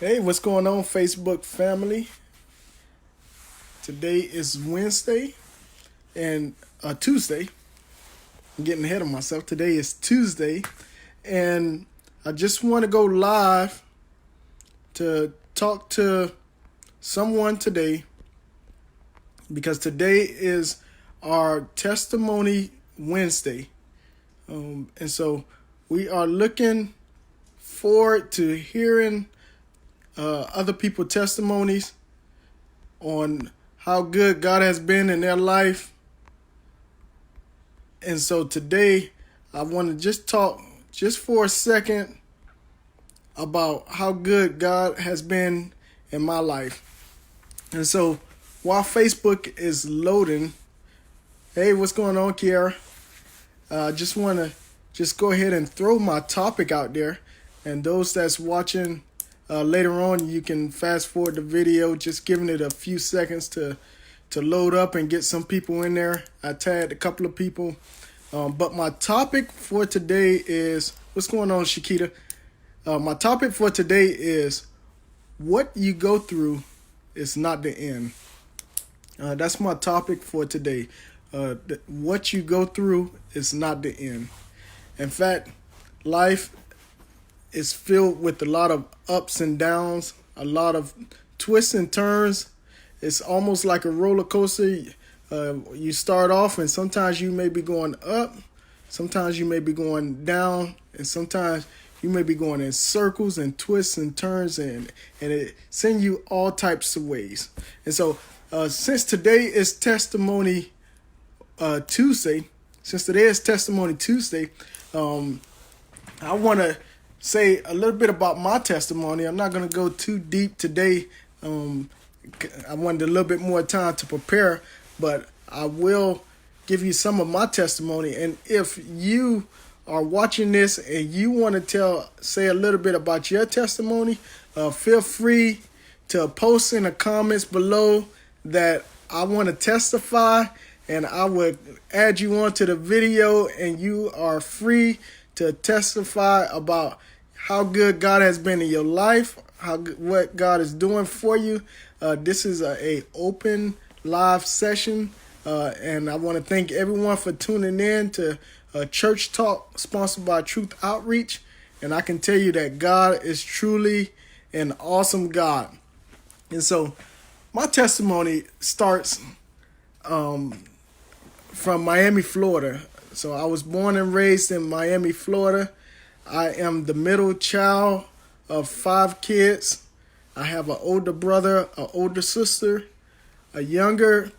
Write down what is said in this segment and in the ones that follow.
Hey, what's going on, Facebook family? Today is Wednesday and Tuesday. I'm getting ahead of myself. Today is Tuesday, and I just want to go live to talk to someone today because today is our Testimony Wednesday. And so we are looking forward to hearing other people's testimonies on how good God has been in their life. And so today I want to just talk just for a second about how good God has been in my life. And so while Facebook is loading, hey, what's going on, Kiara? I just want to just go ahead and throw my topic out there. And those that's watching later on, you can fast forward the video, just giving it a few seconds to load up and get some people in there. I tagged a couple of people. But my topic for today is, what's going on, Shakita? My topic for today is, what you go through is not the end. That's my topic for today. What you go through is not the end. In fact, life is filled with a lot of ups and downs, a lot of twists and turns. It's almost like a roller coaster. You start off and sometimes you may be going up, sometimes you may be going down, and sometimes you may be going in circles and twists and turns, and it sends you all types of ways. And so since today is Testimony Tuesday, I want to say a little bit about my testimony. I'm not going to go too deep today. I wanted a little bit more time to prepare, but I will give you some of my testimony. And if you are watching this and you want to say a little bit about your testimony, feel free to post in the comments below that I want to testify, and I would add you onto the video, and you are free to testify about how good God has been in your life, what God is doing for you. This is a open live session, and I want to thank everyone for tuning in to Church Talk, sponsored by Truth Outreach. And I can tell you that God is truly an awesome God. And so my testimony starts from Miami, Florida. So I was born and raised in Miami, Florida. I am the middle child of 5 kids. I have an older brother, an older sister, a younger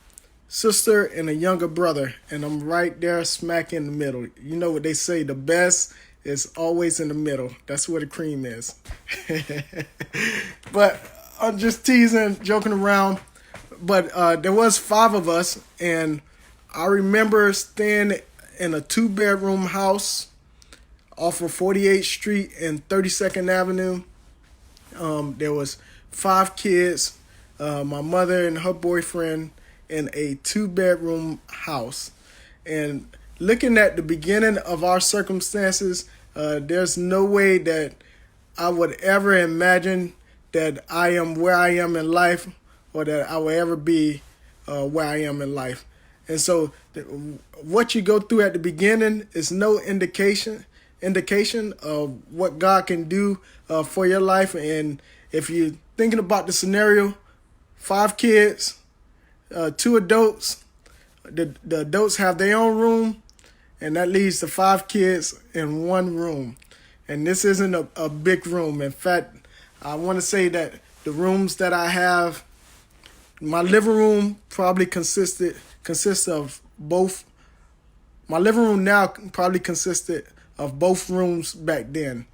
sister, and a younger brother. And I'm right there smack in the middle. You know what they say, the best is always in the middle. That's where the cream is. But I'm just teasing, joking around. But there was 5 of us, and I remember staying in a 2-bedroom house off of 48th Street and 32nd Avenue. There was 5 kids, my mother and her boyfriend, in a 2-bedroom house. And looking at the beginning of our circumstances, there's no way that I would ever imagine that I am where I am in life, or that I will ever be where I am in life. And so what you go through at the beginning is no indication of what God can do for your life. And if you're thinking about the scenario, 5 kids, 2 adults, the adults have their own room, and that leaves the 5 kids in one room. And this isn't a big room. In fact, I want to say that the rooms that I have, my living room probably consists of both. My living room now probably consisted of both rooms back then.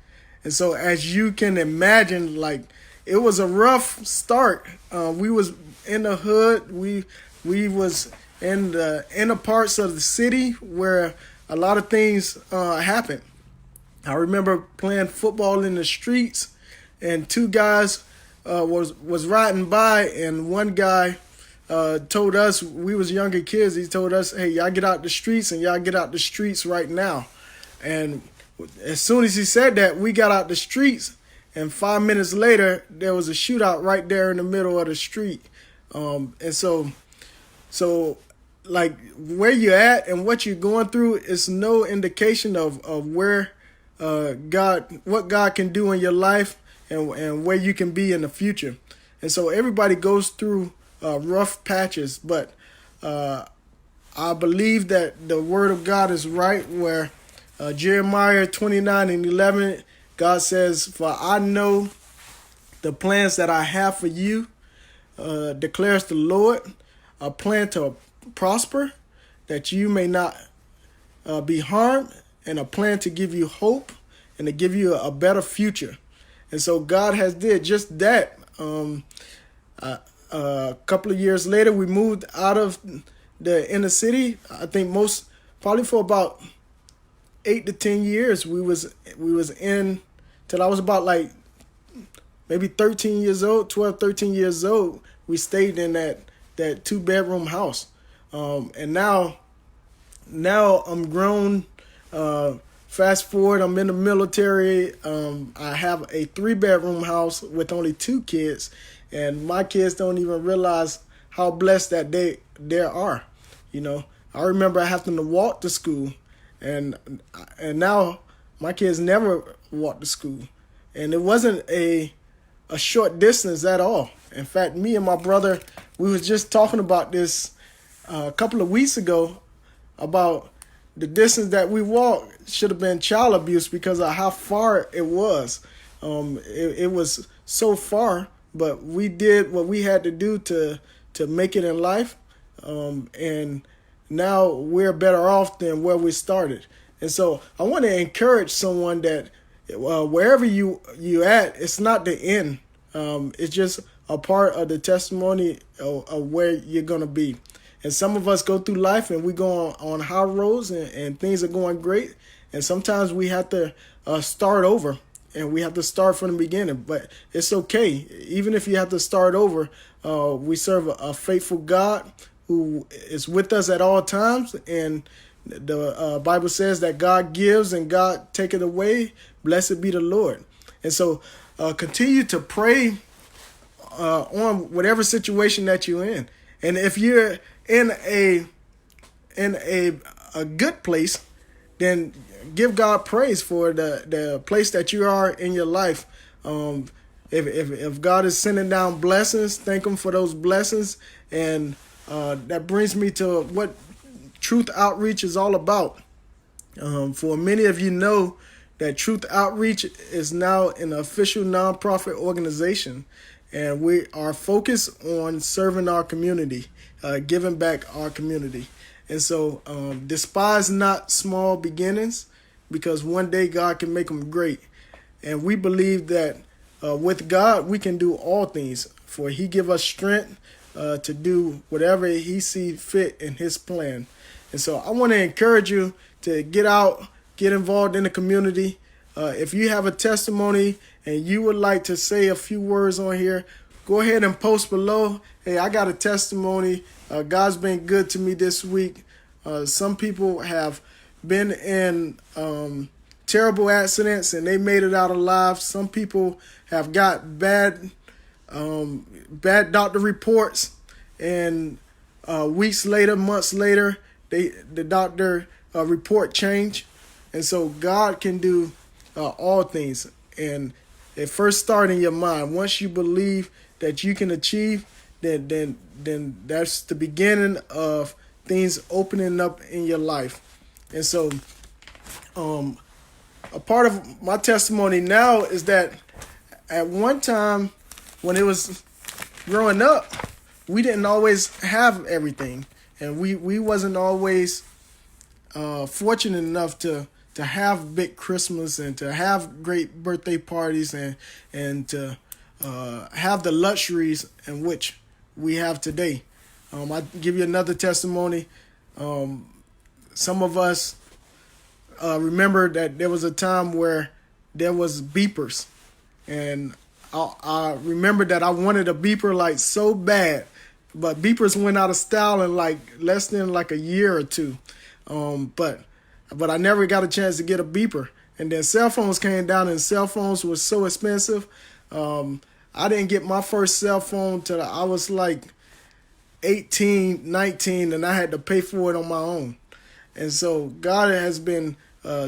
And so as you can imagine, like, it was a rough start. We was in the hood. We was in the inner parts of the city where a lot of things happened. I remember playing football in the streets, and 2 guys was riding by, and one guy told us, we was younger kids, he told us, hey, y'all get out the streets, and y'all get out the streets right now. And as soon as he said that, we got out the streets, and 5 minutes later there was a shootout right there in the middle of the street. And so like where you're at and what you're going through is no indication of where what God can do in your life and where you can be in the future. And so everybody goes through rough patches, but I believe that the word of God is right where Jeremiah 29:11, God says, "For I know the plans that I have for you, declares the Lord, a plan to prosper, that you may not be harmed, and a plan to give you hope and to give you a better future." And so God has did just that. A couple of years later, we moved out of the inner city. I think probably for about 8 to 10 years, we was in till I was about like maybe 13 years old, 12, 13 years old. We stayed in that 2-bedroom house. And now I'm grown. Fast forward, I'm in the military. I have a 3-bedroom house with only 2 kids, and my kids don't even realize how blessed that they are. I remember having to walk to school, and now my kids never walk to school, and it wasn't a short distance at all. In fact, me and my brother, we was just talking about this a couple of weeks ago about the distance that we walked should have been child abuse because of how far it was. It was so far, but we did what we had to do to make it in life. And now we're better off than where we started. And so I want to encourage someone that wherever you at, it's not the end. It's just a part of the testimony of where you're going to be. And some of us go through life and we go on high roads and things are going great. And sometimes we have to start over and we have to start from the beginning. But it's okay. Even if you have to start over, we serve a faithful God who is with us at all times. And the Bible says that God gives and God taketh away. Blessed be the Lord. And so continue to pray on whatever situation that you're in. And if you're in a good place, then give God praise for the place that you are in your life. If God is sending down blessings, thank Him for those blessings. And that brings me to what Truth Outreach is all about. For many of you know that Truth Outreach is now an official nonprofit organization, and we are focused on serving our community, giving back our community. And so despise not small beginnings, because one day God can make them great. And we believe that with God, we can do all things, for He give us strength to do whatever He sees fit in His plan. And so I want to encourage you to get out, get involved in the community. If you have a testimony and you would like to say a few words on here, go ahead and post below. Hey, I got a testimony. God's been good to me this week. Some people have been in terrible accidents and they made it out alive. Some people have got bad doctor reports, and weeks later, months later, the doctor report changed. And so God can do all things. And it first starts in your mind. Once you believe that you can achieve, then that's the beginning of things opening up in your life. And so a part of my testimony now is that at one time when it was growing up, we didn't always have everything, and we wasn't always fortunate enough to have big Christmas and to have great birthday parties and to have the luxuries in which we have today. I'll give you another testimony. Some of us remember that there was a time where there was beepers, and I remember that I wanted a beeper like so bad, but beepers went out of style in like less than like a year or two. But I never got a chance to get a beeper. And then cell phones came down, and cell phones were so expensive. I didn't get my first cell phone till I was like 18, 19, and I had to pay for it on my own. And so God has been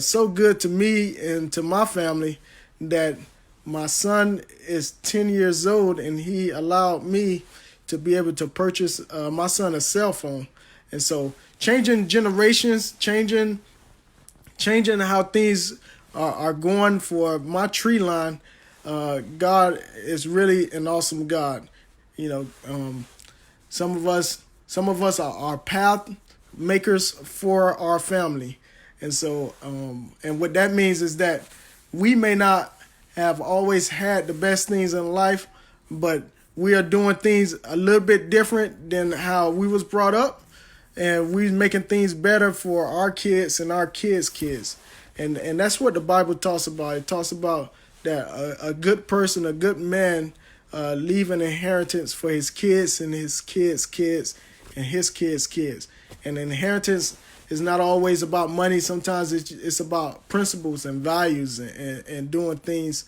so good to me and to my family that my son is 10 years old, and he allowed me to be able to purchase my son a cell phone. And so changing generations, changing how things are going for my tree line. God is really an awesome God. You know, some of us are path makers for our family, and so and what that means is that we may not have always had the best things in life, but we are doing things a little bit different than how we was brought up, and we're making things better for our kids and our kids' kids. And that's what the Bible talks about. It talks about that a good person, a good man, leave an inheritance for his kids and his kids' kids and his kids' kids. And inheritance is not always about money. Sometimes it's about principles and values and doing things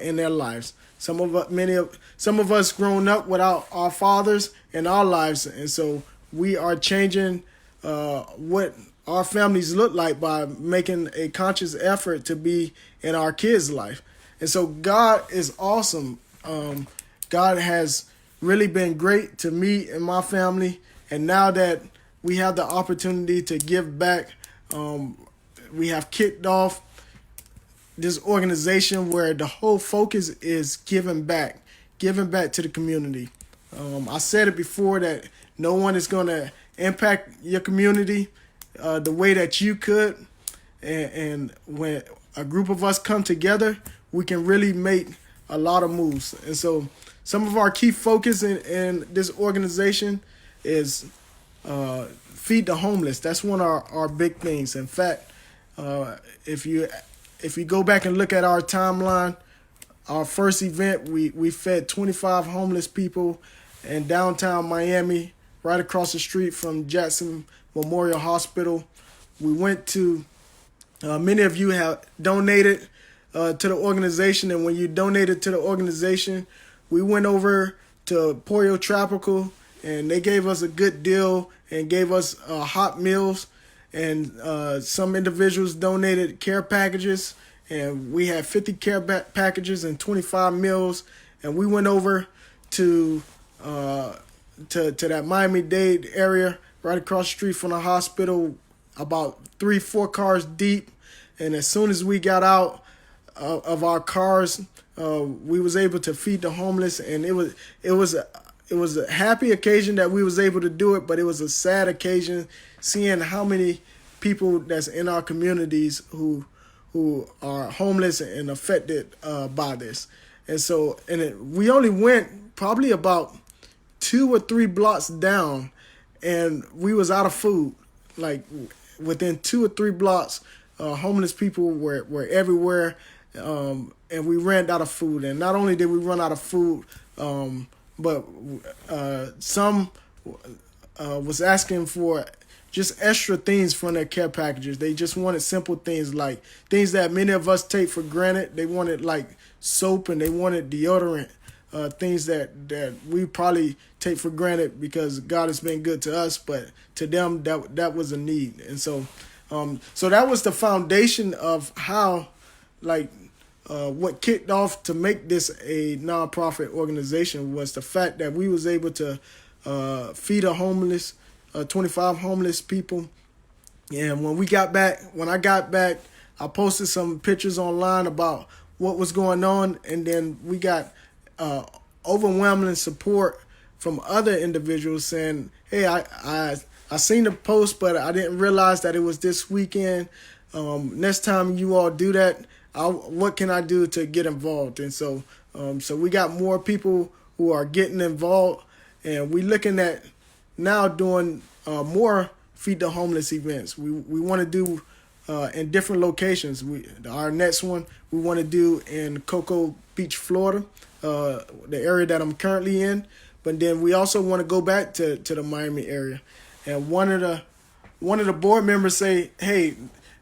in their lives. Some of us grown up without our fathers in our lives, and so we are changing what our families look like by making a conscious effort to be in our kids' life. And so God is awesome. God has really been great to me and my family. And now that we have the opportunity to give back, we have kicked off this organization where the whole focus is giving back to the community. I said it before that no one is going to impact your community the way that you could. And when a group of us come together, we can really make a lot of moves. And so some of our key focus in this organization is feed the homeless. That's one of our big things. In fact, if you go back and look at our timeline, our first event, we fed 25 homeless people in downtown Miami, right across the street from Jackson Memorial Hospital. We went to, many of you have donated to the organization, and when you donated to the organization, we went over to Pollo Tropical, and they gave us a good deal and gave us hot meals, and some individuals donated care packages, and we had 50 care packages and 25 meals, and we went over to that Miami-Dade area right across the street from the hospital, about 3-4 cars deep, and as soon as we got out of our cars, we was able to feed the homeless, and it was a happy occasion that we was able to do it, but it was a sad occasion seeing how many people that's in our communities who are homeless and affected by this. And so, we only went probably about 2 or 3 blocks down, and we was out of food. Like within 2 or 3 blocks, homeless people were everywhere, and we ran out of food. And not only did we run out of food, but some was asking for just extra things from their care packages. They just wanted simple things, like things that many of us take for granted. They wanted like soap, and they wanted deodorant, things that we probably take for granted because God has been good to us, but to them that was a need. And so so that was the foundation of how, like, what kicked off to make this a nonprofit organization was the fact that we was able to feed 25 homeless people. And when I got back, I posted some pictures online about what was going on, and then we got overwhelming support from other individuals saying, "Hey, I seen the post, but I didn't realize that it was this weekend. Next time you all do that, what can I do to get involved?" And so we got more people who are getting involved, and we're looking at now doing more Feed the Homeless events. We want to do in different locations. Our next one we want to do in Cocoa Beach, Florida, the area that I'm currently in. But then we also want to go back to the Miami area. And one of the board members say, "Hey,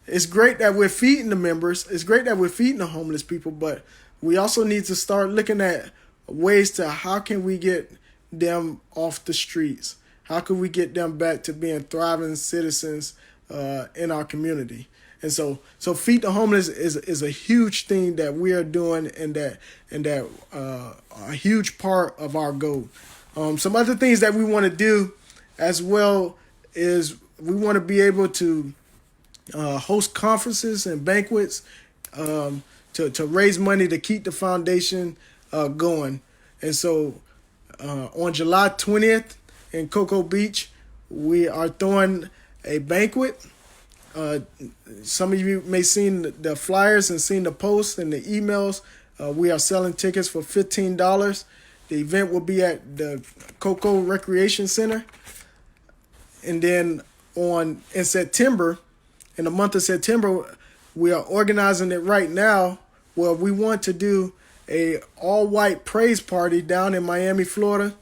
it's great that we're feeding the members. It's great that we're feeding the homeless people, but we also need to start looking at ways to how can we get them off the streets? How can we get them back to being thriving citizens in our community? And so feed the homeless is a huge thing that we are doing, and that a huge part of our goal. Some other things that we want to do as well is we want to be able to host conferences and banquets to raise money to keep the foundation going. And so on July 20th in Cocoa Beach, we are throwing a banquet. Some of you may seen the flyers and seen the posts and the emails. We are selling tickets for $15. The event will be at the Cocoa Recreation Center. And then in September, in the month of September, we are organizing it right now where we want to do a all-white praise party down in Miami, Florida.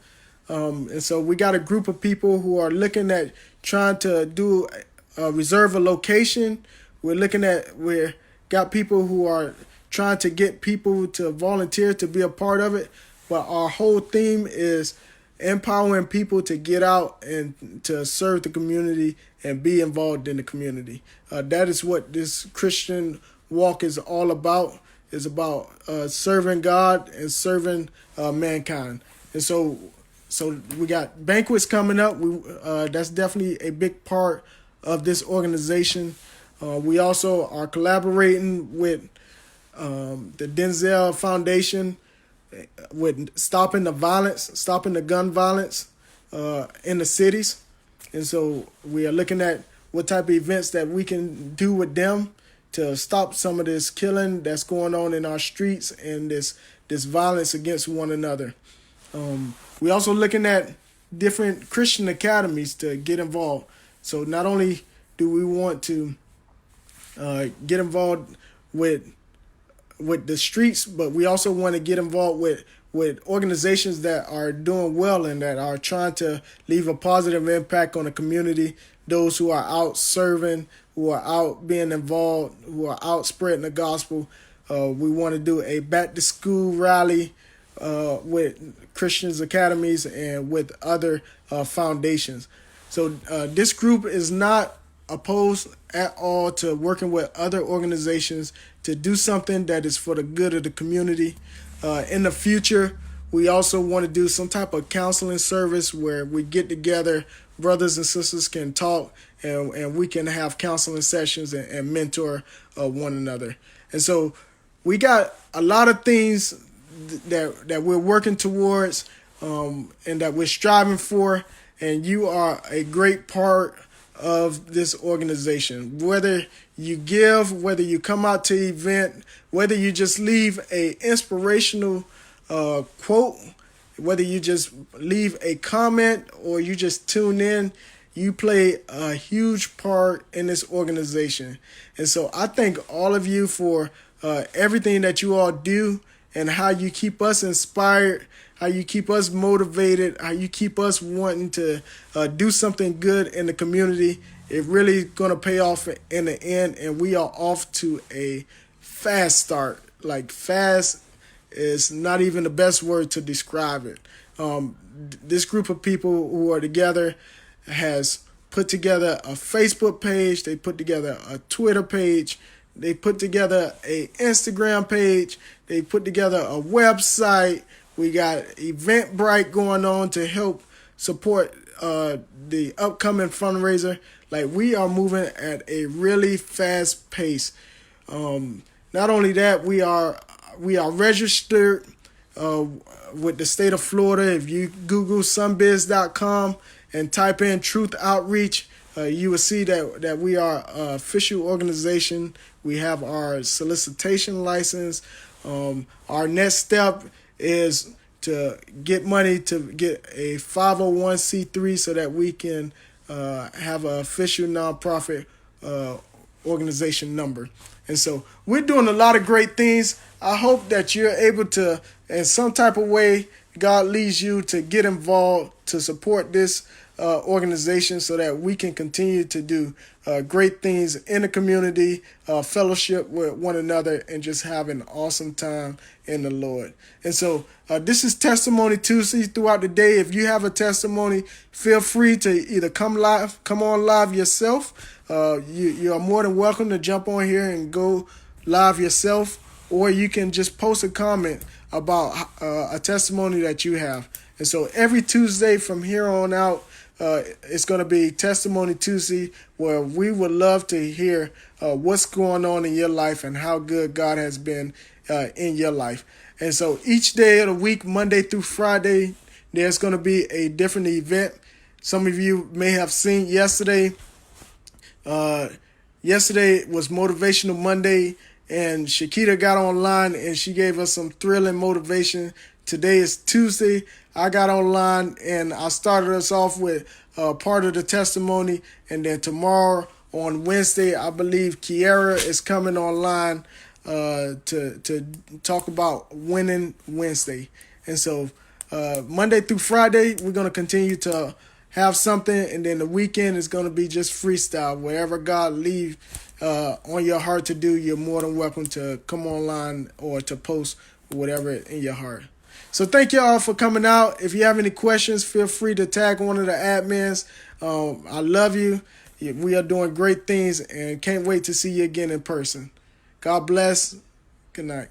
And so we got a group of people who are looking at trying to reserve a location. We got people who are trying to get people to volunteer to be a part of it. But our whole theme is empowering people to get out and to serve the community and be involved in the community. That is what this Christian walk is all about. It's about serving God and serving mankind. And so we got banquets coming up. That's definitely a big part of this organization. We also are collaborating with the Denzel Foundation with stopping the gun violence in the cities. And so we are looking at what type of events that we can do with them to stop some of this killing that's going on in our streets and this violence against one another. We're also looking at different Christian academies to get involved. So not only do we want to get involved with the streets, but we also want to get involved with organizations that are doing well and that are trying to leave a positive impact on the community. Those who are out serving, who are out being involved, who are out spreading the gospel. We want to do a back to school rally with Christians academies and with other foundations. So this group is not opposed at all to working with other organizations to do something that is for the good of the community. In the future, we also want to do some type of counseling service where we get together, brothers and sisters can talk, and we can have counseling sessions and mentor one another. And so we got a lot of things that we're working towards and that we're striving for, and you are a great part of this organization. Whether you give, whether you come out to the event, whether you just leave a inspirational quote, whether you just leave a comment or you just tune in, you play a huge part in this organization. And so I thank all of you for everything that you all do and how you keep us inspired, how you keep us motivated, how you keep us wanting to do something good in the community. It really going to pay off in the end, and we are off to a fast start. Like, fast is not even the best word to describe it. This group of people who are together has put together a Facebook page. They put together a Twitter page. They put together a Instagram page. They put together a website. We got Eventbrite going on to help support the upcoming fundraiser. Like, we are moving at a really fast pace. Not only that, we are registered with the state of Florida. If you Google sunbiz.com and type in Truth Outreach, you will see that we are an official organization. We have our solicitation license. Our next step is to get money to get a 501c3 so that we can have an official nonprofit organization number. And so we're doing a lot of great things. I hope that you're able to, in some type of way, God leads you to get involved, to support this organization so that we can continue to do great things in the community, fellowship with one another, and just have an awesome time in the Lord. And so this is Testimony Tuesday throughout the day. If you have a testimony, feel free to either come on live yourself. You are more than welcome to jump on here and go live yourself, or you can just post a comment about a testimony that you have. And so every Tuesday from here on out, it's going to be Testimony Tuesday, where we would love to hear what's going on in your life and how good God has been in your life. And so each day of the week, Monday through Friday, there's going to be a different event. Some of you may have seen yesterday. Yesterday was Motivational Monday, and Shakita got online and she gave us some thrilling motivation. Today is Tuesday. I got online and I started us off with part of the testimony. And then tomorrow on Wednesday, I believe Kiara is coming online to talk about Winning Wednesday. And so Monday through Friday, we're going to continue to have something. And then the weekend is going to be just freestyle. Wherever God leaves on your heart to do, you're more than welcome to come online or to post whatever in your heart. So thank you all for coming out. If you have any questions, feel free to tag one of the admins. I love you. We are doing great things and can't wait to see you again in person. God bless. Good night.